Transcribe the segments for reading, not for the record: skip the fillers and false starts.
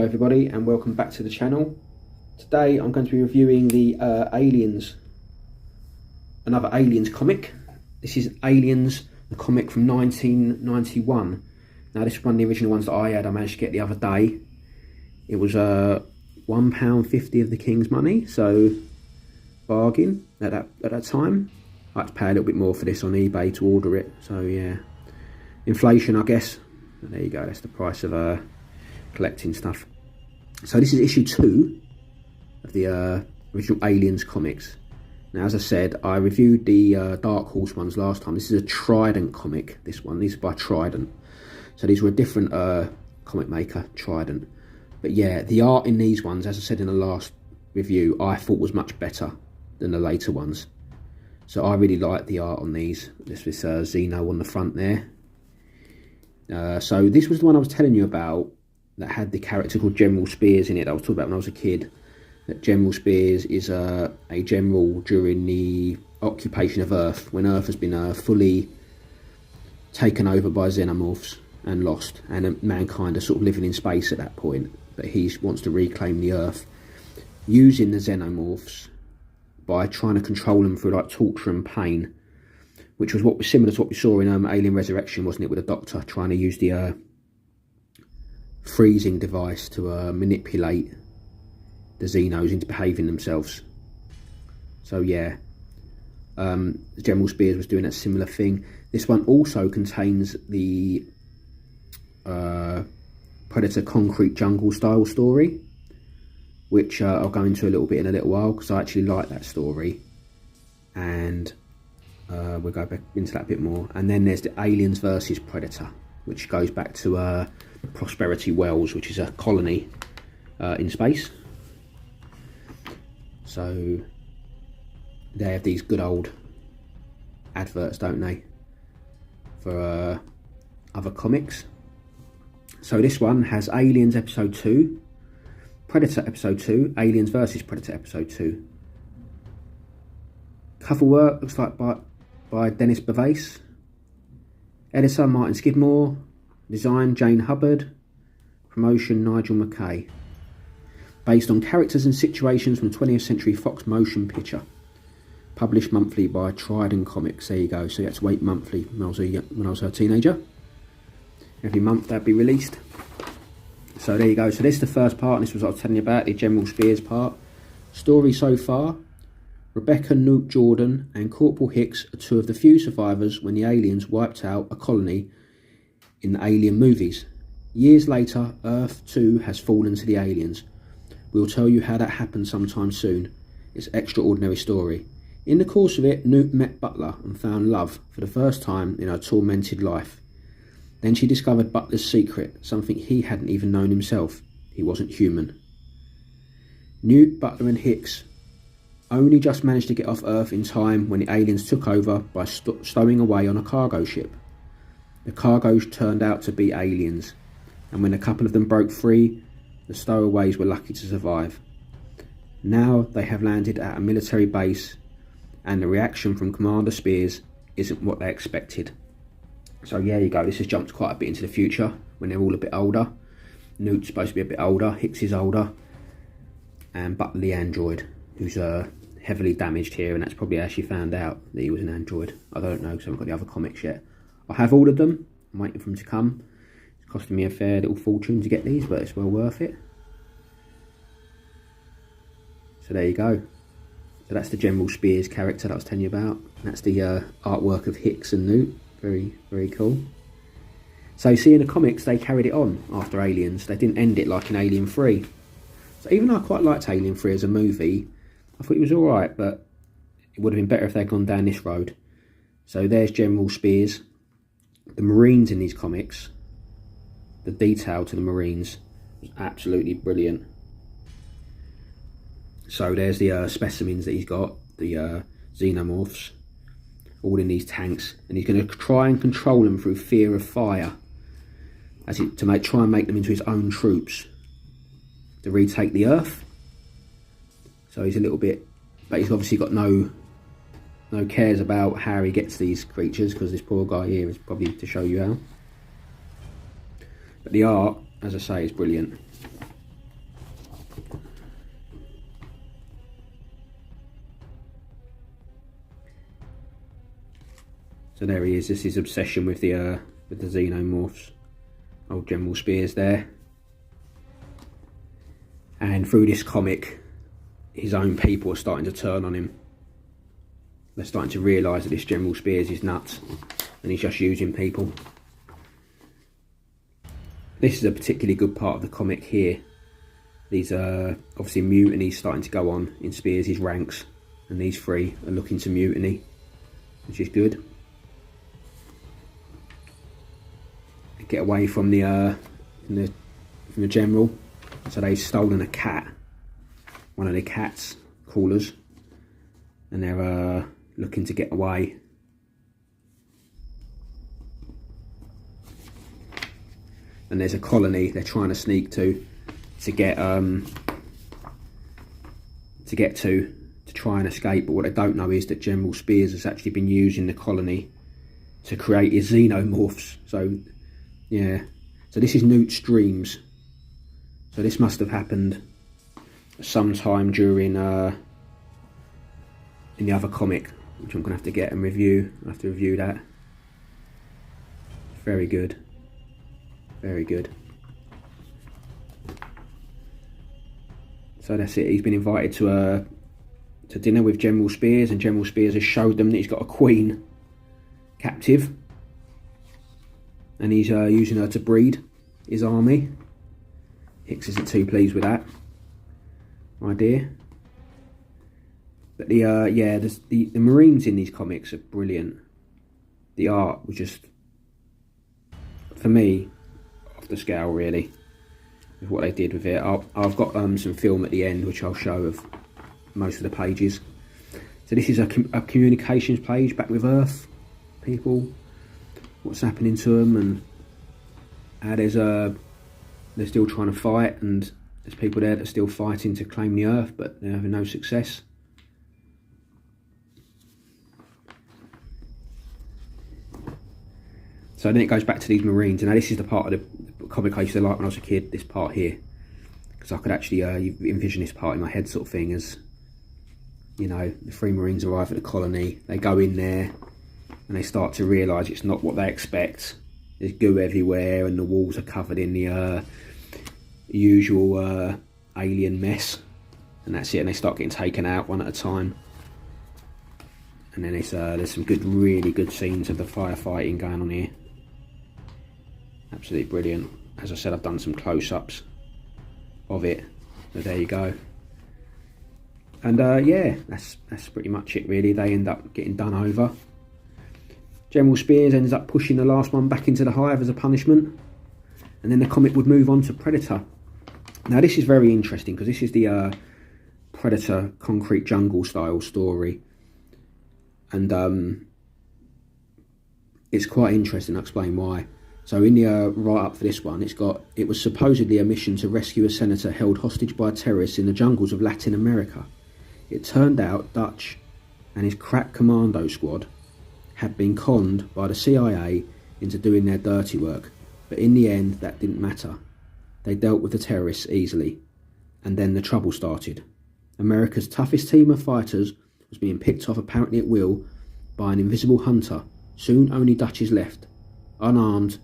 everybody, and welcome back to the channel. Today I'm going to be reviewing the another Aliens comic. This is Aliens, the comic from 1991. Now this is one of the original ones that I managed to get the other day. It was £1.50 of the King's money, so bargain at that time. I had to pay a little bit more for this on eBay to order it, so yeah, inflation I guess. And there you go, that's the price of collecting stuff. So this is issue 2 of the original Aliens comics. Now as I said, I reviewed the Dark Horse ones last time. This is a Trident comic, this one. These are by Trident. So these were a different comic maker, Trident. But yeah, the art in these ones, as I said in the last review, I thought was much better than the later ones. So I really like the art on these. This was Xeno on the front there. So this was the one I was telling you about that had the character called General Spears in it that I was talking about when I was a kid. That General Spears is a general during the occupation of Earth, when Earth has been fully taken over by xenomorphs and lost, and mankind are sort of living in space at that point. But he wants to reclaim the Earth using the xenomorphs by trying to control them through like torture and pain, which was what was similar to what we saw in Alien Resurrection, wasn't it, with the Doctor trying to use the freezing device to manipulate the Xenos into behaving themselves. So yeah, General Spears was doing a similar thing. This one also contains the Predator Concrete Jungle style story, which I'll go into a little bit in a little while, because I actually like that story, and we'll go back into that a bit more. And then there's the Aliens versus Predator, which goes back to Prosperity Wells, which is a colony in space. So they have these good old adverts, don't they, for other comics. So this one has Aliens episode 2, Predator episode 2, Aliens versus Predator episode 2. Cover work looks like by Dennis Bavase. Editor Martin Skidmore. Design Jane Hubbard. Promotion Nigel McKay. Based on characters and situations from 20th Century Fox motion picture. Published monthly by Trident Comics. There you go. So you had to wait monthly when I was a teenager. Every month that'd be released. So there you go. So this is the first part, and this was what I was telling you about, the General Spears part. Story so far. Rebecca Newt Jordan and Corporal Hicks are two of the few survivors when the aliens wiped out a colony in the Alien movies. Years later, Earth too has fallen to the aliens. We'll tell you how that happened sometime soon. It's an extraordinary story. In the course of it, Newt met Butler and found love for the first time in her tormented life. Then she discovered Butler's secret, something he hadn't even known himself. He wasn't human. Newt, Butler and Hicks only just managed to get off Earth in time when the aliens took over by stowing away on a cargo ship. The cargo turned out to be aliens, and when a couple of them broke free, the stowaways were lucky to survive. Now they have landed at a military base, and the reaction from Commander Spears isn't what they expected. So yeah, you go, this has jumped quite a bit into the future, when they're all a bit older. Newt's supposed to be a bit older, Hicks is older, and Butler the android, who's heavily damaged here, and that's probably how she found out that he was an android. I don't know, because I haven't got the other comics yet. I have ordered them, I'm waiting for them to come. It's costing me a fair little fortune to get these, but it's well worth it. So there you go. So that's the General Spears character that I was telling you about. That's the artwork of Hicks and Newt. Very, very cool. So you see in the comics, they carried it on after Aliens. They didn't end it like in Alien 3. So even though I quite liked Alien 3 as a movie, I thought it was alright, but it would have been better if they'd gone down this road. So there's General Spears. The Marines in these comics, the detail to the Marines was absolutely brilliant. So there's the specimens that he's got, the xenomorphs, all in these tanks, and he's going to try and control them through fear of fire, try and make them into his own troops to retake the Earth. So he's a little bit, but he's obviously got no cares about how he gets these creatures, because this poor guy here is probably to show you how. But the art, as I say, is brilliant. So there he is. This is his obsession with the xenomorphs. Old General Spears there. And through this comic, his own people are starting to turn on him. They're starting to realise that this General Spears is nuts and he's just using people. This is a particularly good part of the comic here. These obviously mutinies starting to go on in Spears' ranks, and these three are looking to mutiny, which is good. Get away from the general. So they've stolen a cat, one of the cat's callers, and they're looking to get away. And there's a colony they're trying to sneak to get to try and escape. But what they don't know is that General Spears has actually been using the colony to create his xenomorphs. So yeah, so this is Newt's dreams. So this must have happened sometime during in the other comic, which I'm gonna have to get and review. I have to review that. Very good, very good. So that's it. He's been invited to dinner with General Spears, and General Spears has showed them that he's got a queen captive, and he's using her to breed his army. Hicks isn't too pleased with that idea. But the Marines in these comics are brilliant. The art was just, for me, off the scale really, with what they did with it. I've got some film at the end which I'll show of most of the pages. So this is a communications page back with Earth people, what's happening to them, and how they're still trying to fight, and there's people there that are still fighting to claim the Earth, but they're having no success. So then it goes back to these Marines, and now this is the part of the comic I used to like when I was a kid, this part here, because I could actually envision this part in my head, sort of thing, as, you know, the three Marines arrive at the colony, they go in there, and they start to realise it's not what they expect. There's goo everywhere, and the walls are covered in the usual alien mess, and that's it, and they start getting taken out one at a time. And then there's some really good scenes of the firefighting going on here. Absolutely brilliant. As I said, I've done some close-ups of it, so there you go. And yeah, that's pretty much it really. They end up getting done over. General Spears ends up pushing the last one back into the hive as a punishment, and then the comic would move on to Predator. Now this is very interesting because this is the Predator Concrete Jungle style story, and it's quite interesting. I'll explain why. So in the write-up for this one, it was supposedly a mission to rescue a senator held hostage by terrorists in the jungles of Latin America. It turned out Dutch and his crack commando squad had been conned by the CIA into doing their dirty work, but in the end that didn't matter. They dealt with the terrorists easily, and then the trouble started. America's toughest team of fighters was being picked off apparently at will by an invisible hunter. Soon only Dutch is left, unarmed,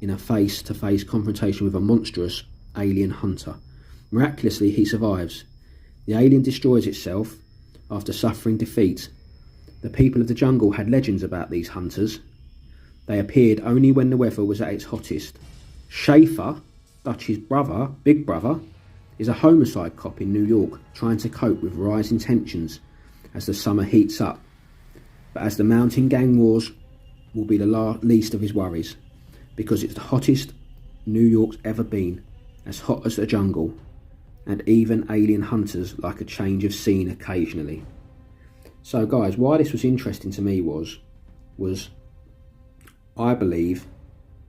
in a face-to-face confrontation with a monstrous alien hunter. Miraculously he survives. The alien destroys itself after suffering defeat. The people of the jungle had legends about these hunters. They appeared only when the weather was at its hottest. Schaefer, Dutch's brother, big brother, is a homicide cop in New York trying to cope with rising tensions as the summer heats up. But as the mountain gang wars will be the least of his worries, because it's the hottest New York's ever been, as hot as the jungle, and even alien hunters like a change of scene occasionally. So guys, why this was interesting to me was I believe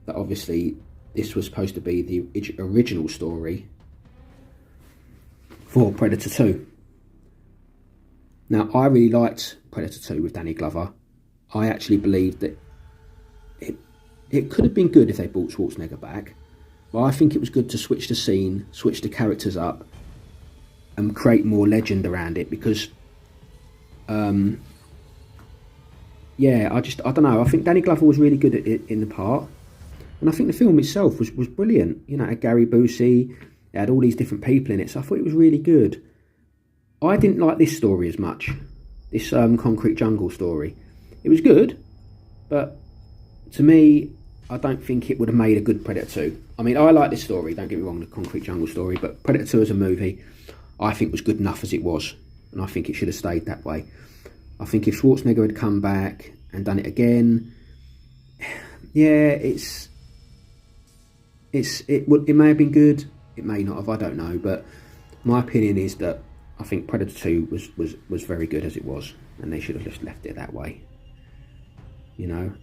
that obviously this was supposed to be the original story for Predator 2. Now, I really liked Predator 2 with Danny Glover. I actually believed that it could have been good if they brought Schwarzenegger back, but I think it was good to switch the scene, switch the characters up, and create more legend around it, because yeah, I don't know, I think Danny Glover was really good at it in the part, and I think the film itself was brilliant. You know, it had Gary Busey, it had all these different people in it, so I thought it was really good. I didn't like this story as much, this Concrete Jungle story. It was good, but to me, I don't think it would have made a good Predator 2. I mean, I like this story, don't get me wrong, the Concrete Jungle story, but Predator 2 as a movie, I think was good enough as it was, and I think it should have stayed that way. I think if Schwarzenegger had come back and done it again, yeah, it may have been good, it may not have, I don't know, but my opinion is that I think Predator 2 was very good as it was, and they should have just left it that way. You know,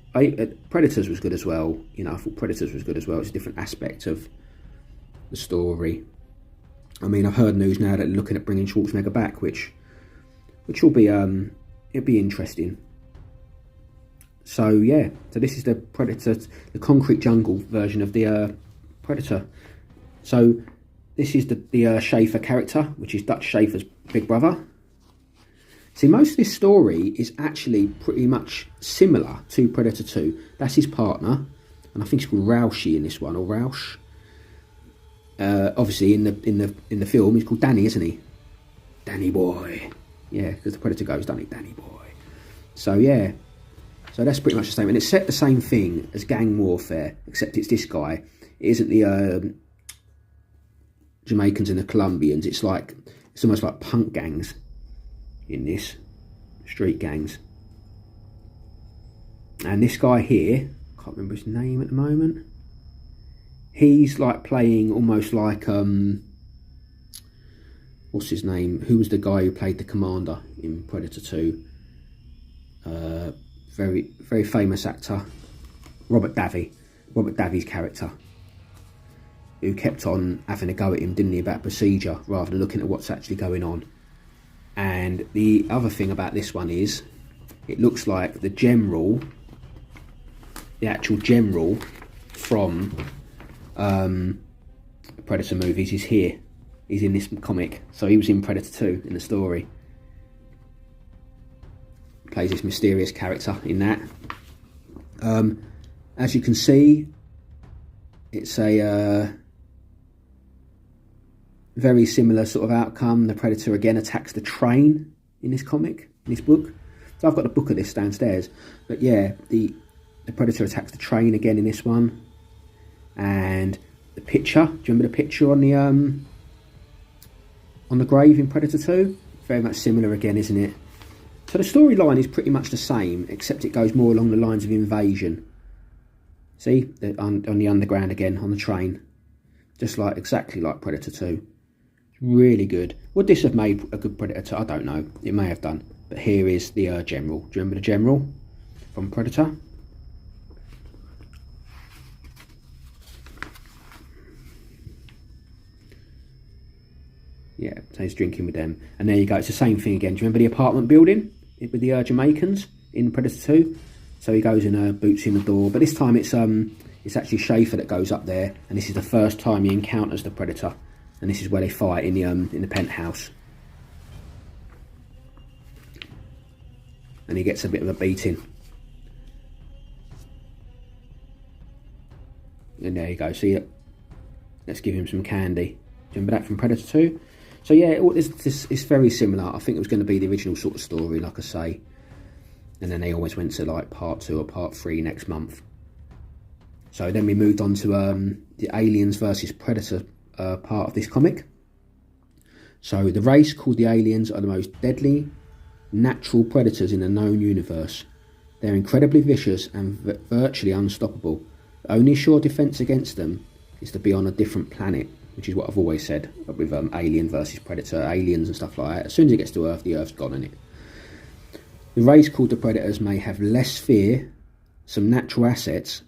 Predators was good as well. You know, I thought Predators was good as well. It's a different aspect of the story. I mean, I've heard news now that they're looking at bringing Schwarzenegger back, which will be it'll be interesting. So yeah, so this is the Predator, the Concrete Jungle version of the Predator. So this is the Schaefer character, which is Dutch Schaefer's big brother. See, most of this story is actually pretty much similar to Predator 2. That's his partner, and I think he's called Rauschie in this one, or Rausch. Obviously, in the film, he's called Danny, isn't he? Danny boy. Yeah, because the Predator goes, doesn't he? Danny boy. So yeah, so that's pretty much the same, and it's set the same thing as gang warfare, except it's this guy. It isn't the Jamaicans and the Colombians. It's almost like punk gangs in this, street gangs. And this guy here, can't remember his name at the moment, he's like playing almost like what's his name, who was the guy who played the commander in Predator 2, very very famous actor, Robert Davi's character, who kept on having a go at him, didn't he, about procedure rather than looking at what's actually going on. And the other thing about this one is, it looks like the general, the actual general from Predator movies is here. He's in this comic. So he was in Predator 2 in the story. Plays this mysterious character in that. As you can see, it's a very similar sort of outcome. The Predator again attacks the train in this comic, in this book. So I've got the book of this downstairs. But yeah, the Predator attacks the train again in this one. And the picture, do you remember the picture on the grave in Predator 2? Very much similar again, isn't it? So the storyline is pretty much the same, except it goes more along the lines of invasion. See, on the underground again, on the train. Just exactly like Predator 2. Really good. Would this have made a good Predator? I don't know. It may have done. But here is the General. Do you remember the General from Predator? Yeah, so he's drinking with them. And there you go. It's the same thing again. Do you remember the apartment building with the Jamaicans in Predator 2? So he goes and boots in the door. But this time it's actually Schaefer that goes up there. And this is the first time he encounters the Predator. And this is where they fight in the penthouse. And he gets a bit of a beating. And there you go. See, let's give him some candy. Do you remember that from Predator 2? So yeah, it's very similar. I think it was going to be the original sort of story, like I say. And then they always went to like part 2 or part 3 next month. So then we moved on to the Aliens versus Predator part of this comic. So the race called the Aliens are the most deadly natural predators in the known universe. They're incredibly vicious and virtually unstoppable. The only sure defense against them is to be on a different planet, which is what I've always said with Alien versus Predator, aliens and stuff like that. As soon as it gets to Earth, the Earth's gone, innit? The race called the Predators may have less fear, some natural assets,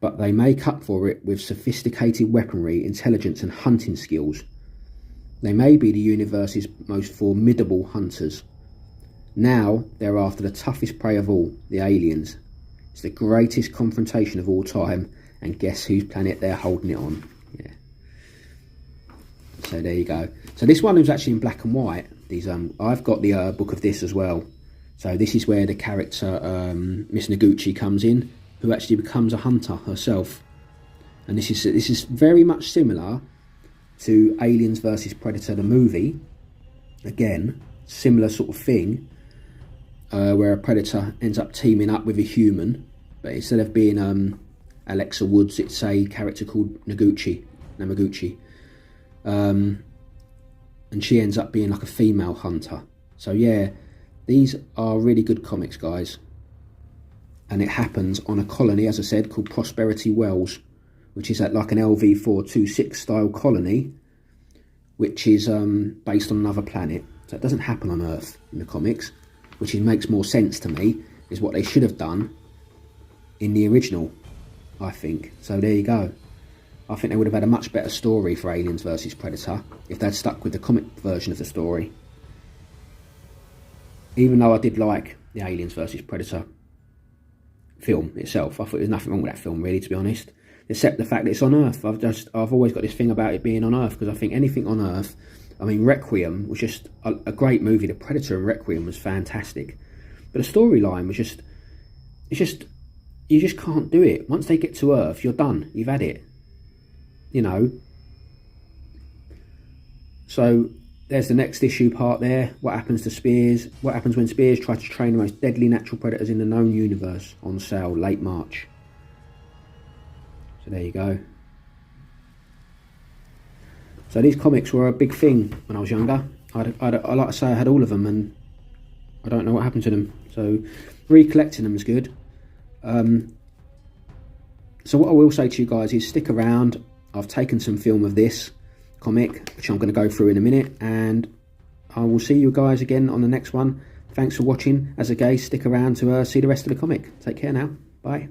but they make up for it with sophisticated weaponry, intelligence and hunting skills. They may be the universe's most formidable hunters. Now they're after the toughest prey of all, the aliens. It's the greatest confrontation of all time, and guess whose planet they're holding it on? Yeah. So there you go. So this one was actually in black and white. These I've got the book of this as well. So this is where the character Miss Noguchi comes in, who actually becomes a hunter herself. And this is very much similar to Aliens vs Predator, the movie. Again, similar sort of thing, where a predator ends up teaming up with a human, but instead of being Alexa Woods, it's a character called Namaguchi. And she ends up being like a female hunter. So yeah, these are really good comics, guys. And it happens on a colony, as I said, called Prosperity Wells, which is at like an LV-426 style colony, which is based on another planet. So it doesn't happen on Earth in the comics, which makes more sense to me, is what they should have done in the original, I think. So there you go. I think they would have had a much better story for Aliens vs Predator if they'd stuck with the comic version of the story. Even though I did like the Aliens vs Predator film itself, I thought there was nothing wrong with that film, really, to be honest. Except the fact that it's on Earth. I've always got this thing about it being on Earth, because I think anything on Earth, I mean, Requiem was just a great movie. The Predator and Requiem was fantastic, but the storyline was just, you just can't do it. Once they get to Earth, you're done. You've had it, you know. So there's the next issue part there. What happens to Spears? What happens when Spears tries to train the most deadly natural predators in the known universe? On sale late March. So there you go. So these comics were a big thing when I was younger. I like to say I had all of them, and I don't know what happened to them. So recollecting them is good. So what I will say to you guys is stick around. I've taken some film of this comic, which I'm going to go through in a minute, and I will see you guys again on the next one. Thanks for watching. As a guy, stick around to see the rest of the comic. Take care now. Bye.